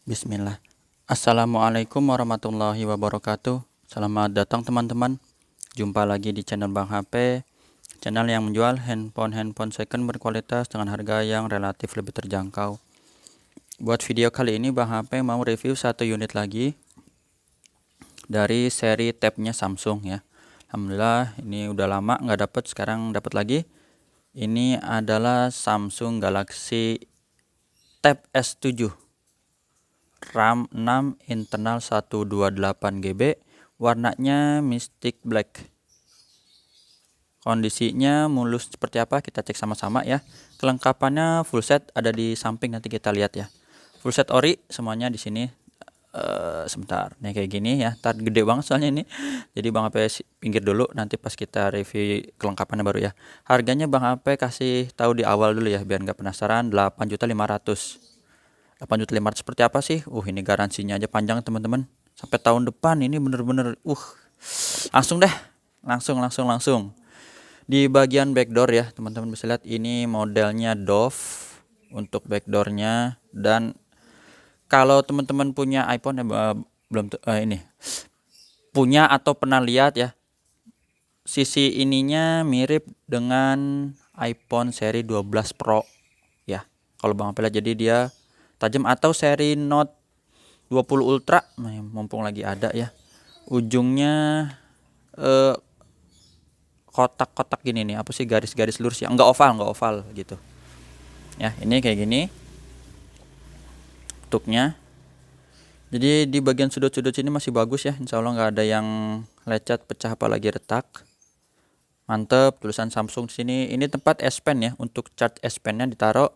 Bismillah. Assalamualaikum warahmatullahi wabarakatuh. Selamat datang teman-teman. Jumpa lagi di channel Bang HP, channel yang menjual handphone second berkualitas dengan harga yang relatif lebih terjangkau. Buat video kali ini Bang HP mau review satu unit lagi dari seri tabnya Samsung ya. Alhamdulillah ini udah lama nggak dapet, sekarang dapat lagi. Ini adalah Samsung Galaxy Tab S7, RAM 6, internal 128 GB, warnanya Mystic Black. Kondisinya mulus seperti apa kita cek sama-sama ya. Kelengkapannya full set ada di samping, nanti kita lihat ya. Full set ori semuanya di sini. Sebentar, nih kayak gini ya. Tar gede banget soalnya ini. Jadi Bang HP pinggir dulu, nanti pas kita review kelengkapannya baru ya. Harganya Bang HP kasih tahu di awal dulu ya biar nggak penasaran. 8.500.000. 8.500.000 seperti apa sih? Ini garansinya aja panjang teman-teman. Sampai tahun depan ini bener-bener langsung deh. Langsung. Di bagian backdoor ya, teman-teman bisa lihat ini modelnya Dove untuk backdoornya. Dan kalau teman-teman punya iPhone belum ini punya atau pernah lihat ya, sisi ininya mirip dengan iPhone seri 12 Pro ya. Kalau Bang Apel jadi dia tajam, atau seri Note 20 Ultra, mumpung lagi ada ya. Ujungnya kotak-kotak gini nih, apa sih, garis-garis lurus ya, enggak oval gitu. Ya, ini kayak gini bentuknya. Jadi di bagian sudut-sudut sini masih bagus ya, insya Allah nggak ada yang lecet, pecah, apalagi retak. Mantep, tulisan Samsung di sini. Ini tempat S Pen ya, untuk charge S Pen-nya ditaruh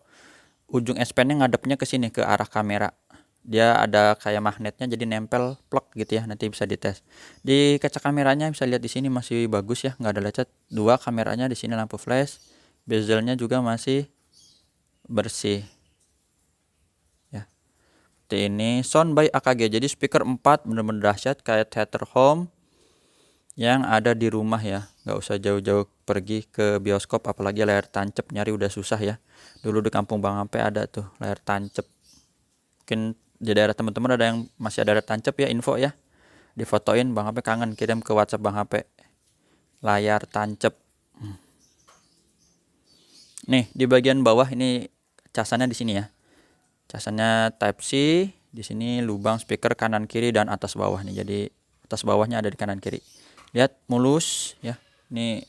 ujung S Pen-nya ngadepnya ke sini, ke arah kamera. Dia ada kayak magnetnya, jadi nempel plug gitu ya, nanti bisa dites. Di kaca kameranya bisa lihat di sini masih bagus ya, nggak ada lecet. Dua kameranya di sini lampu flash, bezelnya juga masih bersih. Ya. Ini sound by AKG, jadi speaker 4 bener-bener dahsyat kayak theater home yang ada di rumah ya, nggak usah jauh-jauh pergi ke bioskop, apalagi layar tancap nyari udah susah ya. Dulu di kampung Bang Ampe ada tuh layar tancap. Mungkin di daerah teman-teman ada yang masih ada layar tancap ya, info ya, difotoin. Bang HP kangen, kirim ke WhatsApp Bang HP layar tancap. Nih di bagian bawah ini casannya di sini ya, casannya Type C. Di sini lubang speaker kanan kiri dan atas bawah nih, jadi atas bawahnya ada di kanan kiri. Lihat mulus ya, ini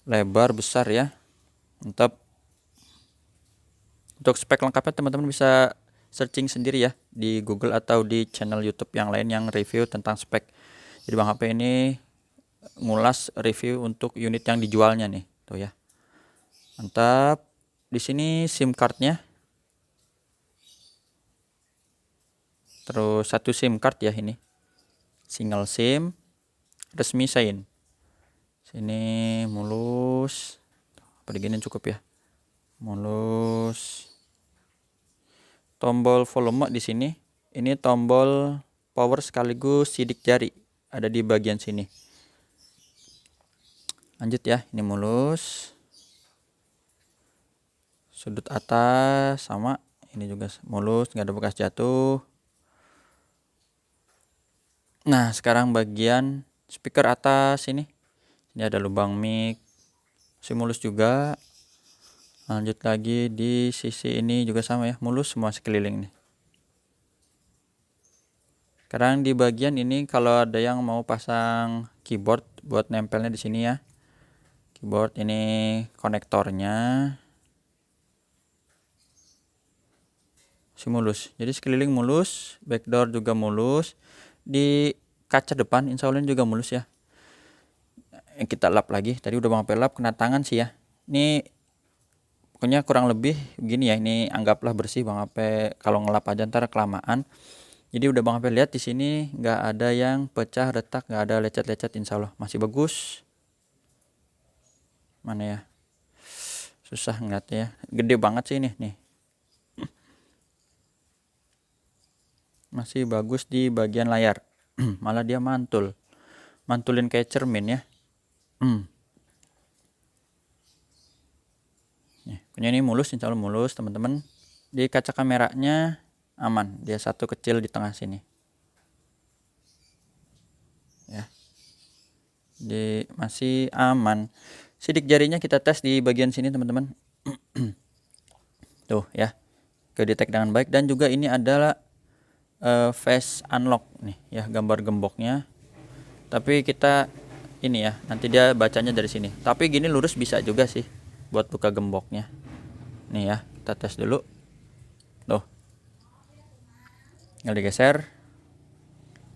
lebar besar ya, mantap. Untuk spek lengkapnya teman-teman bisa searching sendiri ya di Google atau di channel YouTube yang lain yang review tentang spek. Jadi Bang HP ini ngulas review untuk unit yang dijualnya nih, tuh ya. Mantap. Di sini SIM cardnya. Terus satu SIM card ya ini. Single SIM, resmi sign. Sini mulus. Apa diginin cukup ya. Mulus. Tombol volume di sini. Ini tombol power sekaligus sidik jari, ada di bagian sini. Lanjut ya, ini mulus. Sudut atas sama, ini juga mulus, nggak ada bekas jatuh. Nah, sekarang bagian speaker atas ini. Ini ada lubang mic, masih mulus juga. Lanjut lagi di sisi ini juga sama ya, mulus semua sekeliling nih. Sekarang di bagian ini kalau ada yang mau pasang keyboard buat nempelnya di sini ya. Keyboard ini konektornya masih mulus. Jadi sekeliling mulus, backdoor juga mulus. Di kaca depan insya Allah juga mulus ya. Yang kita lap lagi, tadi udah Bang lap, kena tangan sih ya. Ini pokoknya kurang lebih begini ya, ini anggaplah bersih Bang HP. Kalau ngelap aja ntar kelamaan. Jadi udah Bang HP lihat di sini nggak ada yang pecah, retak, nggak ada lecet-lecet, insya Allah masih bagus. Mana ya? Susah ngeliatnya ya. Gede banget sih ini nih. Masih bagus di bagian layar. Malah dia mantulin kayak cermin ya. Nih, punya ini mulus, insya Allah mulus teman-teman. Di kaca kameranya aman. Dia satu kecil di tengah sini ya, di masih aman. Sidik jarinya kita tes di bagian sini teman-teman. Tuh ya, ke detect dengan baik. Dan juga ini adalah face unlock nih ya, gambar gemboknya. Tapi kita ini ya, nanti dia bacanya dari sini. Tapi gini lurus bisa juga sih buat buka gemboknya. Nih ya, kita tes dulu. Tuh, tinggal digeser.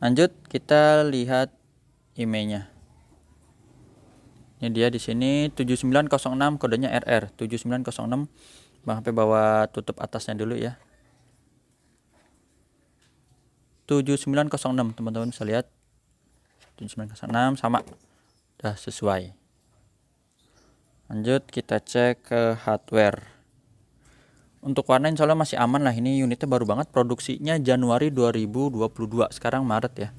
Lanjut kita lihat emailnya. Ini dia di sini 7906, kodenya RR 7906. Bang HP bawa tutup atasnya dulu ya. 7906 teman-teman bisa lihat. 7906 sama. Udah sesuai. Lanjut kita cek ke hardware. Untuk warna insya Allah masih aman lah. Ini unitnya baru banget, produksinya Januari 2022. Sekarang Maret ya.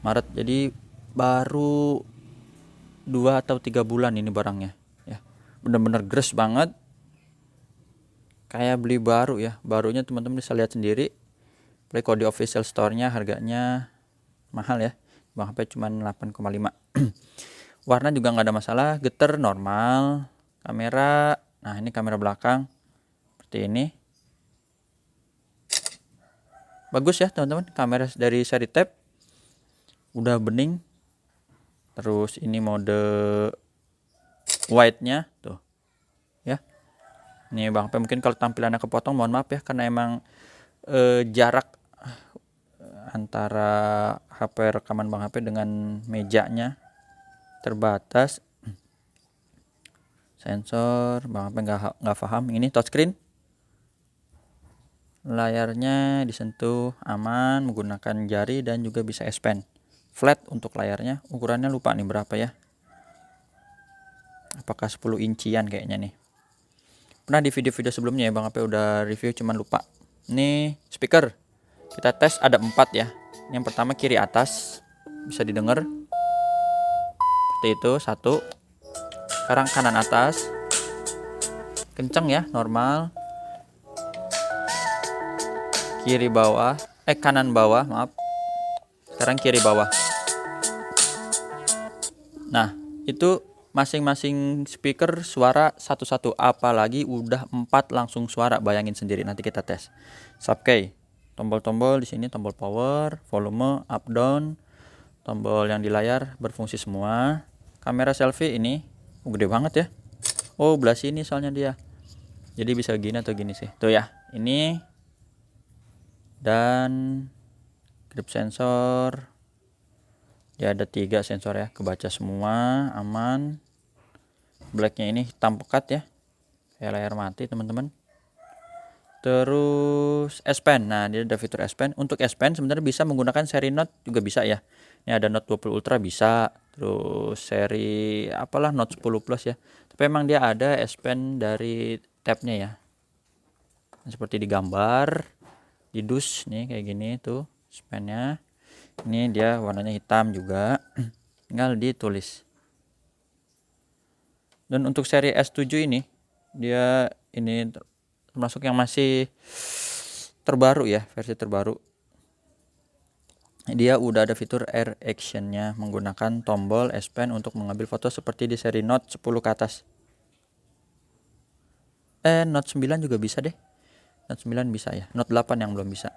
Maret, jadi baru 2 atau 3 bulan ini barangnya ya. Bener-bener gres banget, kayak beli baru ya. Barunya teman-teman bisa lihat sendiri. Play kalau di official store-nya harganya mahal ya. Bang HP cuma 8,5. Warna juga nggak ada masalah, getar normal. Kamera, nah ini kamera belakang seperti ini. Bagus ya teman-teman, kamera dari seri tab udah bening. Terus ini mode wide-nya tuh ya. Ini Bang HP mungkin kalau tampilannya kepotong mohon maaf ya, karena emang jarak antara HP rekaman Bang HP dengan mejanya terbatas. Sensor Bang HP nggak paham. Ini touchscreen, layarnya disentuh aman menggunakan jari dan juga bisa S Pen. Flat untuk layarnya, ukurannya lupa nih berapa ya, apakah 10 incian kayaknya nih. Pernah di video-video sebelumnya ya Bang HP udah review, cuman lupa. Ini speaker kita tes ada 4 ya. Yang pertama kiri atas bisa didengar seperti itu, 1. Sekarang kanan atas kenceng ya, normal. Kiri bawah, kanan bawah maaf. Sekarang kiri bawah. Nah itu masing-masing speaker suara satu-satu, apalagi udah 4 langsung suara, bayangin sendiri. Nanti kita tes. Subkey, tombol-tombol di sini, tombol power, volume, up down, tombol yang di layar berfungsi semua. Kamera selfie ini gede banget ya. Oh belah sini soalnya dia, jadi bisa gini atau gini sih. Tuh ya, ini. Dan grip sensor, dia ada 3 sensor ya, kebaca semua, aman. Blacknya ini hitam pekat ya, kayak layar mati teman-teman. Terus S Pen, nah dia ada fitur S Pen. Untuk S Pen sebenarnya bisa menggunakan seri Note juga bisa ya. Ini ada Note 20 Ultra bisa, terus seri apalah Note 10 Plus ya. Tapi emang dia ada S Pen dari tabnya ya, seperti di gambar di dus nih kayak gini tuh S Pen-nya. Ini dia warnanya hitam juga, tinggal ditulis. Dan untuk seri S7 ini dia ini termasuk yang masih terbaru ya, versi terbaru. Dia udah ada fitur air action-nya menggunakan tombol S Pen untuk mengambil foto seperti di seri Note 10 ke atas. Note 9 juga bisa deh. Note 9 bisa ya, Note 8 yang belum bisa.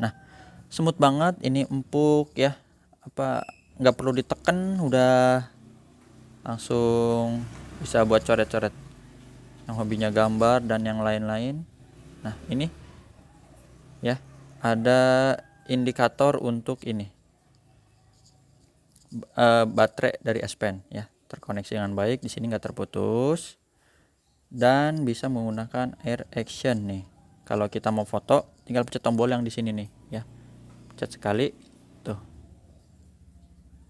Nah, smooth banget, ini empuk ya. Apa nggak perlu ditekan, udah langsung bisa buat coret-coret. Yang hobinya gambar dan yang lain-lain. Nah, ini ya, ada indikator untuk ini. Baterai dari S Pen ya, terkoneksi dengan baik, di sini nggak terputus. Dan bisa menggunakan air action nih. Kalau kita mau foto, tinggal pencet tombol yang di sini nih ya. Pencet sekali tuh.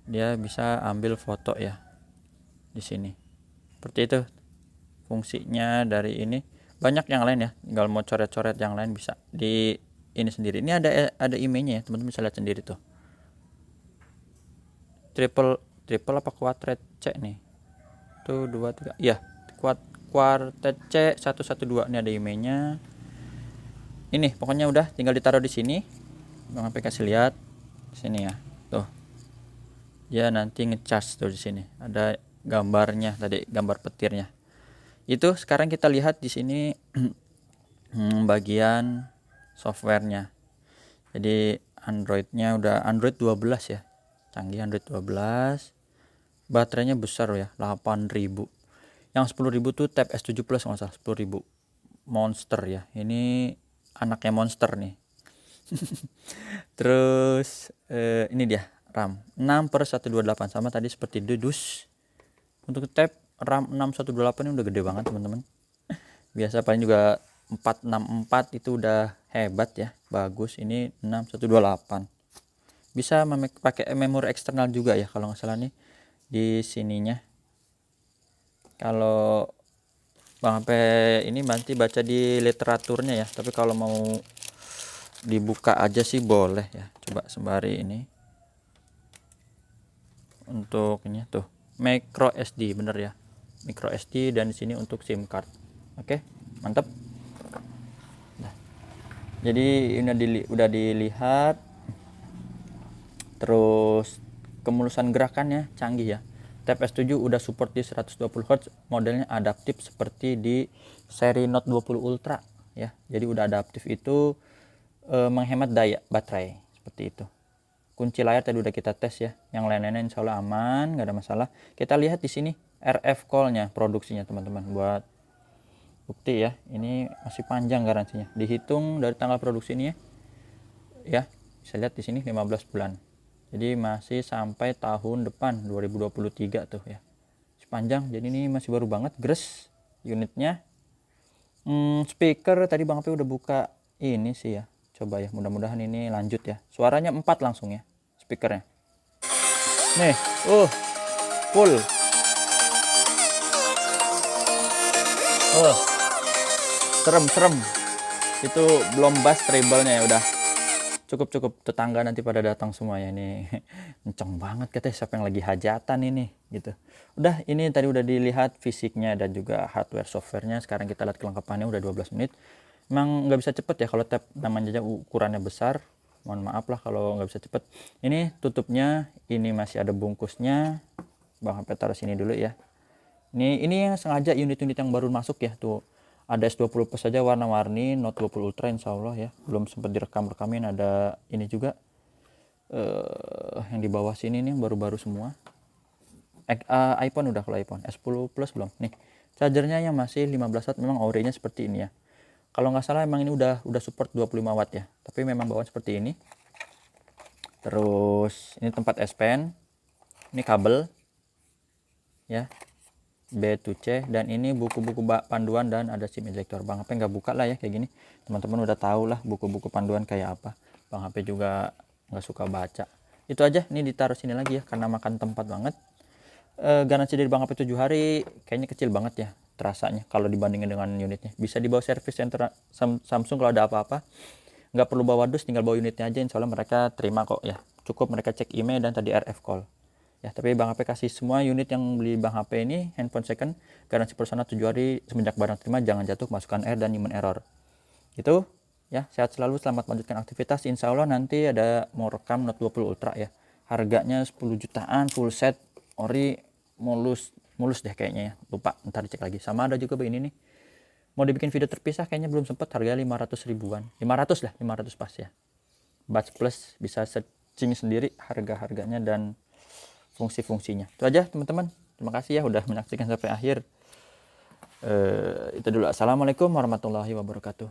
Dia bisa ambil foto ya di sini. Seperti itu fungsinya dari ini. Banyak yang lain ya. Tinggal mau coret-coret yang lain bisa di ini sendiri. Ini ada emailnya ya, teman-teman bisa lihat sendiri tuh. Triple apa quartet C nih? Tuh 2 3. Iya, quartet C 112. Ini ada emailnya. ini pokoknya udah tinggal ditaruh di sini. Bang HP kasih lihat sini ya, tuh dia nanti ngecas tuh di sini ada gambarnya tadi, gambar petirnya. Itu sekarang kita lihat di sini bagian softwarenya. Jadi Androidnya udah Android 12 ya, canggih Android 12. Baterainya besar ya, 8000. Yang 10.000 tuh Tab S7 Plus nggak salah, 10.000 Monster ya, ini anaknya Monster nih. Terus ini dia RAM 6/128 sama tadi seperti Dudus. Untuk tab RAM 6128 ini udah gede banget teman-teman. Biasa paling juga 464 itu udah hebat ya, bagus. Ini 6128. Bisa pakai memori eksternal juga ya kalau nggak salah nih di sininya. Kalau Bang HP ini nanti baca di literaturnya ya, tapi kalau mau dibuka aja sih boleh ya. Coba sembari ini untuk ini tuh micro SD, bener ya, micro SD, dan di sini untuk SIM card. Oke, mantap. Nah, jadi ini udah dilihat. Terus kemulusan gerakannya canggih ya. Tab S7 udah support di 120 Hz, modelnya adaptif seperti di seri Note 20 Ultra ya. Jadi udah adaptif itu menghemat daya baterai seperti itu. Kunci layar tadi udah kita tes ya. Yang lain-lainnya insya Allah aman, nggak ada masalah. Kita lihat di sini RF call-nya, produksinya teman-teman, buat bukti ya. Ini masih panjang garansinya. Dihitung dari tanggal produksi ini ya. Ya, bisa lihat di sini 15 bulan. Jadi masih sampai tahun depan 2023 tuh ya. Sepanjang. Jadi ini masih baru banget, gres unitnya. Speaker tadi Bang P udah buka ini sih ya. Coba ya, mudah-mudahan ini lanjut ya. Suaranya 4 langsung ya speakernya. Nih, full. Serem. Itu belum bass treble-nya ya, udah cukup tetangga nanti pada datang semua ya. Ini kenceng banget katanya, siapa yang lagi hajatan ini gitu. Udah, ini tadi udah dilihat fisiknya dan juga hardware softwarenya. Sekarang kita lihat kelengkapannya, udah 12 menit. Emang nggak bisa cepet ya kalau tab namanya aja ukurannya besar. Mohon maaf lah kalau nggak bisa cepet. Ini tutupnya, ini masih ada bungkusnya. Bang HP taruh sini dulu ya. Ini yang sengaja unit-unit yang baru masuk ya, tuh ada S20 Plus saja warna-warni, Note 20 Ultra insya Allah ya, belum sempat direkam-rekamin. Ada ini juga yang di bawah sini nih baru-baru semua. iPhone udah, kalau iPhone S10 Plus belum. Nih chargernya yang masih 15 watt, memang ori-nya seperti ini ya. Kalau nggak salah emang ini udah support 25 watt ya, tapi memang bawaan seperti ini. Terus ini tempat S Pen, ini kabel ya, B to C, dan ini buku-buku panduan dan ada SIM ejector. Bang HP nggak buka lah ya kayak gini, teman-teman udah tahu lah buku-buku panduan kayak apa. Bang HP juga nggak suka baca. Itu aja, ini ditaruh sini lagi ya karena makan tempat banget. Garansi dari Bang HP 7 hari kayaknya kecil banget ya terasanya kalau dibandingin dengan unitnya. Bisa dibawa service center Samsung kalau ada apa-apa, nggak perlu bawa dus, tinggal bawa unitnya aja, insya Allah mereka terima kok ya. Cukup mereka cek email dan tadi RF call ya. Tapi Bang HP kasih semua unit yang beli Bang HP ini handphone second, garansi personal 7 hari, semenjak barang terima jangan jatuh, masukkan air dan human error gitu ya. Sehat selalu, selamat melanjutkan aktivitas. Insya Allah nanti ada mau rekam Note 20 Ultra ya, harganya 10 jutaan full set ori, mulus deh kayaknya ya, lupa ntar dicek lagi. Sama ada juga begini nih, mau dibikin video terpisah kayaknya belum sempet, harga 500 ribuan, 500 lah, 500 pas ya. Buds Plus bisa searching sendiri harga-harganya dan fungsi-fungsinya. Itu aja teman-teman, terima kasih ya udah menyaksikan sampai akhir. Itu dulu, assalamualaikum warahmatullahi wabarakatuh.